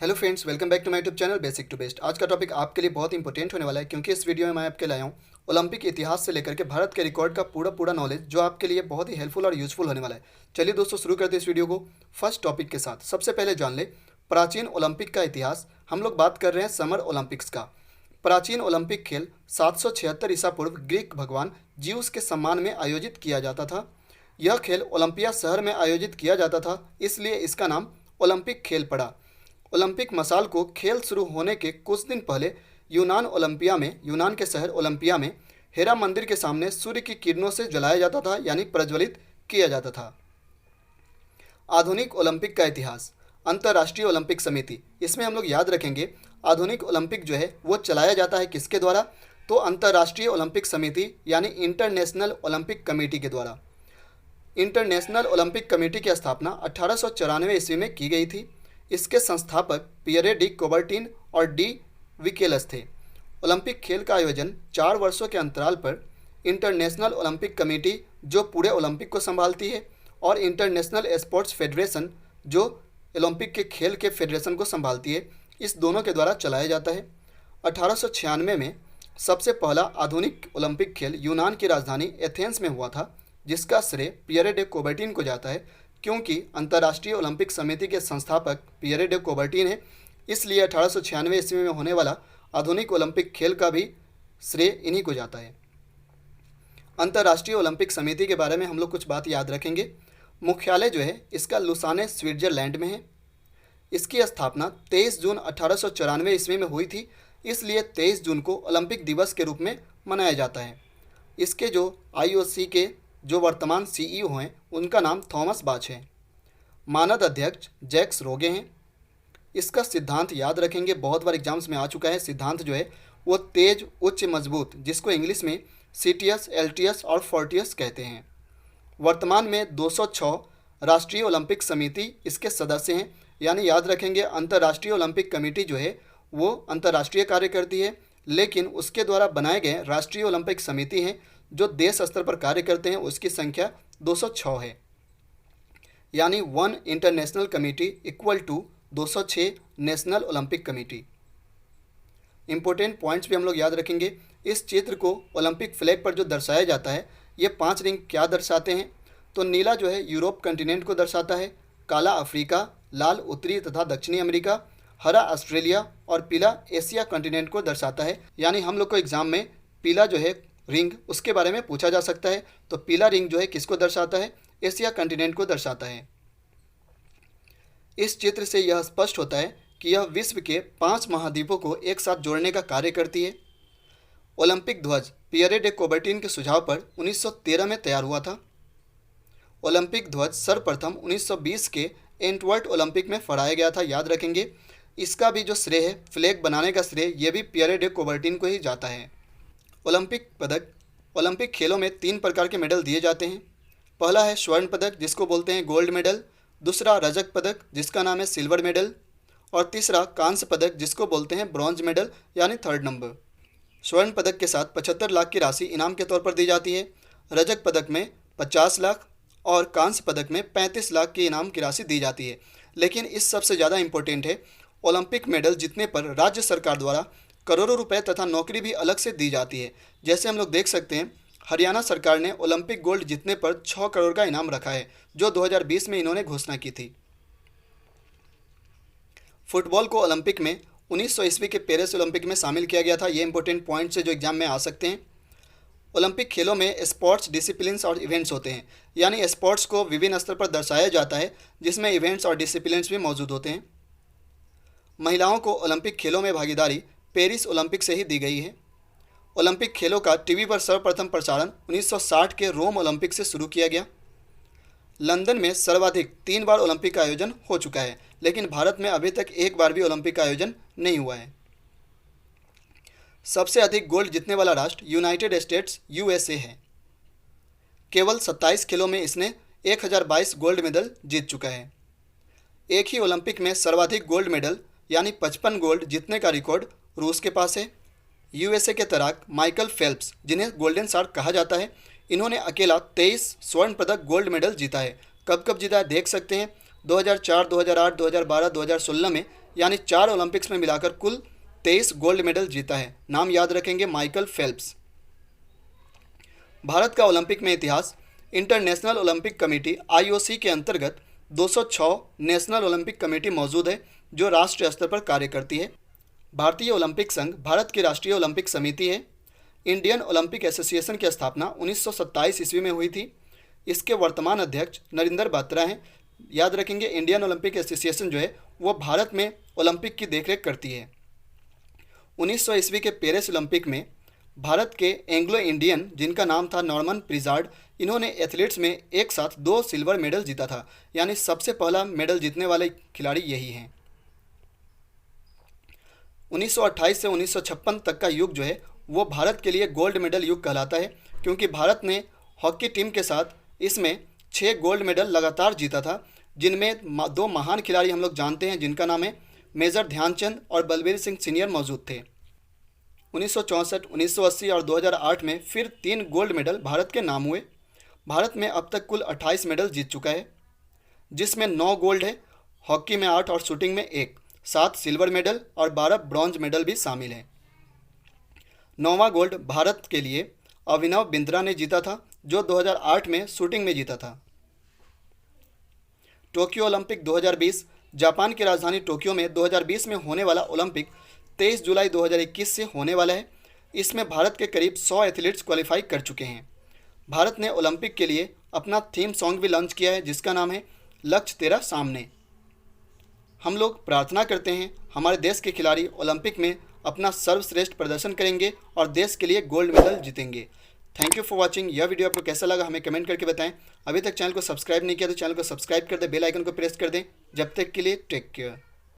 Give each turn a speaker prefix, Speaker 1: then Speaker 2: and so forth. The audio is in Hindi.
Speaker 1: Hello friends, welcome back to my YouTube channel basic to best. आज का टॉपिक आपके लिए बहुत इंपॉर्टेंट होने वाला है क्योंकि इस वीडियो में मैं आपके लाया हूँ ओलंपिक इतिहास से लेकर के भारत के रिकॉर्ड का पूरा नॉलेज जो आपके लिए बहुत ही हेल्पफुल और यूजफुल होने वाला है। चलिए दोस्तों, शुरू करते हैं इस वीडियो को फर्स्ट टॉपिक के साथ। सबसे पहले जान ले प्राचीन ओलंपिक का इतिहास। हम लोग बात कर रहे हैं समर ओलंपिक्स का। प्राचीन ओलंपिक खेल 776 ईसा पूर्व ग्रीक भगवान ज्यूस के सम्मान में आयोजित किया जाता था। यह खेल ओलंपिया शहर में आयोजित किया जाता था, इसलिए इसका नाम ओलंपिक खेल पड़ा। ओलंपिक मसाल को खेल शुरू होने के कुछ दिन पहले यूनान के शहर ओलंपिया में हेरा मंदिर के सामने सूर्य की किरणों से जलाया जाता था, यानी प्रज्वलित किया जाता था। आधुनिक ओलंपिक का इतिहास। अंतर्राष्ट्रीय ओलंपिक समिति, इसमें हम लोग याद रखेंगे आधुनिक ओलंपिक जो है वो चलाया जाता है किसके द्वारा? तो अंतर्राष्ट्रीय ओलंपिक समिति यानी इंटरनेशनल ओलंपिक कमेटी के द्वारा। इंटरनेशनल ओलंपिक कमेटी की स्थापना 1894 ईस्वी में की गई थी। इसके संस्थापक पियरे डी कोबर्टिन और डी विकेलस थे। ओलंपिक खेल का आयोजन 4 वर्षों के अंतराल पर इंटरनेशनल ओलंपिक कमेटी जो पूरे ओलंपिक को संभालती है और इंटरनेशनल स्पोर्ट्स फेडरेशन जो ओलंपिक के खेल के फेडरेशन को संभालती है, इस दोनों के द्वारा चलाया जाता है। 1896 में सबसे पहला आधुनिक ओलंपिक खेल यूनान की राजधानी एथेंस में हुआ था, जिसका श्रेय पियरे डे कोबर्टिन को जाता है। क्योंकि अंतर्राष्ट्रीय ओलंपिक समिति के संस्थापक पियरे डे कोबर्टिन है, इसलिए 1896 ईस्वी में होने वाला आधुनिक ओलंपिक खेल का भी श्रेय इन्हीं को जाता है। अंतर्राष्ट्रीय ओलंपिक समिति के बारे में हम लोग कुछ बात याद रखेंगे। मुख्यालय जो है इसका लुसाने स्विट्जरलैंड में है। इसकी स्थापना 23 जून 1894 ईस्वी में हुई थी, इसलिए 23 जून को ओलंपिक दिवस के रूप में मनाया जाता है। इसके जो IOC के जो वर्तमान CEO हैं उनका नाम थॉमस बाच है। मानद अध्यक्ष जैक्स रोगे हैं। इसका सिद्धांत याद रखेंगे, बहुत बार एग्जाम्स में आ चुका है। सिद्धांत जो है वो तेज, उच्च, मजबूत, जिसको इंग्लिश में CTS, LTS और फोर्टियस कहते हैं। वर्तमान में 206 राष्ट्रीय ओलंपिक समिति इसके सदस्य हैं, यानी याद रखेंगे अंतर्राष्ट्रीय ओलंपिक कमेटी जो है वो अंतर्राष्ट्रीय कार्य करती है, लेकिन उसके द्वारा बनाए गए राष्ट्रीय ओलंपिक समिति हैं जो देश स्तर पर कार्य करते हैं, उसकी संख्या 206 है। यानी 1 international committee equal to 206 national Olympic committee. Important points भी हम लोग याद रखेंगे। इस चित्र को ओलंपिक फ्लैग पर जो दर्शाया जाता है, ये 5 रिंग क्या दर्शाते हैं? तो नीला जो है यूरोप कंटिनेंट को दर्शाता है, काला अफ्रीका, लाल उत्तरी तथा दक्षिणी अमेरिका, हरा ऑस्ट्रेलिया और पीला एशिया कंटिनेंट को दर्शाता है। यानी हम लोग को एग्जाम में पीला जो है रिंग उसके बारे में पूछा जा सकता है। तो पीला रिंग जो है किसको दर्शाता है? एशिया कंटिनेंट को दर्शाता है। इस चित्र से यह स्पष्ट होता है कि यह विश्व के 5 महाद्वीपों को एक साथ जोड़ने का कार्य करती है। ओलंपिक ध्वज पियरे डे कोबर्टिन के सुझाव पर 1913 में तैयार हुआ था। ओलंपिक ध्वज सर्वप्रथम 1920 के एंटवर्प ओलंपिक में फहराया गया था, याद रखेंगे। इसका भी जो श्रेय है, फ्लैग बनाने का श्रेय, यह भी पियरे डे कोबर्टिन को ही जाता है। ओलंपिक पदक। ओलंपिक खेलों में 3 प्रकार के मेडल दिए जाते हैं। पहला है स्वर्ण पदक, जिसको बोलते हैं गोल्ड मेडल। दूसरा रजत पदक, जिसका नाम है सिल्वर मेडल। और तीसरा कांस्य पदक, जिसको बोलते हैं ब्रॉन्ज मेडल, यानी 3rd नंबर। स्वर्ण पदक के साथ 75 लाख की राशि इनाम के तौर पर दी जाती है। रजत पदक में 50 लाख और कांस्य पदक में 35 लाख की इनाम की राशि दी जाती है। लेकिन इस सबसे ज़्यादा इंपॉर्टेंट है, ओलंपिक मेडल जीतने पर राज्य सरकार द्वारा करोड़ों रुपए तथा नौकरी भी अलग से दी जाती है। जैसे हम लोग देख सकते हैं, हरियाणा सरकार ने ओलंपिक गोल्ड जीतने पर 6 करोड़ का इनाम रखा है, जो 2020 में इन्होंने घोषणा की थी। फुटबॉल को ओलंपिक में 1900 ईस्वी के पेरिस ओलंपिक में शामिल किया गया था। ये इंपॉर्टेंट पॉइंट्स है जो एग्जाम में आ सकते हैं। ओलंपिक खेलों में स्पोर्ट्स डिसिप्लिन्स और इवेंट्स होते हैं, यानी स्पोर्ट्स को विभिन्न स्तर पर दर्शाया जाता है जिसमें इवेंट्स और डिसिप्लिन्स भी मौजूद होते हैं। महिलाओं को ओलंपिक खेलों में भागीदारी पेरिस ओलंपिक से ही दी गई है। ओलंपिक खेलों का टीवी पर सर्वप्रथम प्रसारण 1960 के रोम ओलंपिक से शुरू किया गया। लंदन में सर्वाधिक 3 बार ओलंपिक का आयोजन हो चुका है, लेकिन भारत में अभी तक एक बार भी ओलंपिक का आयोजन नहीं हुआ है। सबसे अधिक गोल्ड जीतने वाला राष्ट्र यूनाइटेड स्टेट्स USA है। केवल 27 खेलों में इसने 1022 गोल्ड मेडल जीत चुका है। एक ही ओलंपिक में सर्वाधिक गोल्ड मेडल यानी 55 गोल्ड जीतने का रिकॉर्ड रूस के पास है। USA के तैराक माइकल फेल्प्स, जिन्हें गोल्डन शार्क कहा जाता है, इन्होंने अकेला 23 स्वर्ण पदक गोल्ड मेडल जीता है। कब कब जीता है देख सकते हैं। 2004, 2008, 2012, 2016 में यानी 4 ओलंपिक्स में मिलाकर कुल 23 गोल्ड मेडल जीता है। नाम याद रखेंगे, माइकल फेल्प्स। भारत का ओलंपिक में इतिहास। इंटरनेशनल ओलंपिक कमेटी IOC के अंतर्गत 206 नेशनल ओलंपिक कमेटी मौजूद है जो राष्ट्रीय स्तर पर कार्य करती है। भारतीय ओलंपिक संघ भारत की राष्ट्रीय ओलंपिक समिति है। इंडियन ओलंपिक एसोसिएशन की स्थापना 1927 ईस्वी में हुई थी। इसके वर्तमान अध्यक्ष नरेंद्र बात्रा हैं। याद रखेंगे, इंडियन ओलंपिक एसोसिएशन जो है वो भारत में ओलंपिक की देखरेख करती है। 1900 ईस्वी के पेरिस ओलंपिक में भारत के एंग्लो इंडियन, जिनका नाम था नॉर्मन प्रिजार्ड, इन्होंने एथलीट्स में एक साथ 2 सिल्वर मेडल जीता था। यानी सबसे पहला मेडल जीतने वाले खिलाड़ी यही हैं। 1928 से 1956 तक का युग जो है वो भारत के लिए गोल्ड मेडल युग कहलाता है, क्योंकि भारत ने हॉकी टीम के साथ इसमें 6 गोल्ड मेडल लगातार जीता था, जिनमें 2 महान खिलाड़ी हम लोग जानते हैं, जिनका नाम है मेजर ध्यानचंद और बलबीर सिंह सीनियर मौजूद थे। 1964, 1980 और 2008 में फिर 3 गोल्ड मेडल भारत के नाम हुए। भारत में अब तक कुल 28 मेडल जीत चुका है, जिसमें 9 गोल्ड है, हॉकी में 8 और शूटिंग में 1, 7 सिल्वर मेडल और 12 ब्रॉन्ज मेडल भी शामिल हैं। 9वां गोल्ड भारत के लिए अभिनव बिंद्रा ने जीता था, जो 2008 में शूटिंग में जीता था। Tokyo Olympic 2020। जापान की राजधानी टोक्यो में 2020 में होने वाला ओलंपिक 23 जुलाई 2021 से होने वाला है। इसमें भारत के करीब 100 एथलीट्स क्वालिफाई कर चुके हैं। भारत ने ओलंपिक के लिए अपना थीम सॉन्ग भी लॉन्च किया है, जिसका नाम है लक्ष्य तेरा सामने। हम लोग प्रार्थना करते हैं हमारे देश के खिलाड़ी ओलंपिक में अपना सर्वश्रेष्ठ प्रदर्शन करेंगे और देश के लिए गोल्ड मेडल जीतेंगे। Thank you for watching. यह वीडियो आपको कैसा लगा हमें कमेंट करके बताएं। अभी तक चैनल को सब्सक्राइब नहीं किया तो चैनल को सब्सक्राइब कर दें, बेल आइकन को प्रेस कर दें। जब तक के लिए टेक केयर।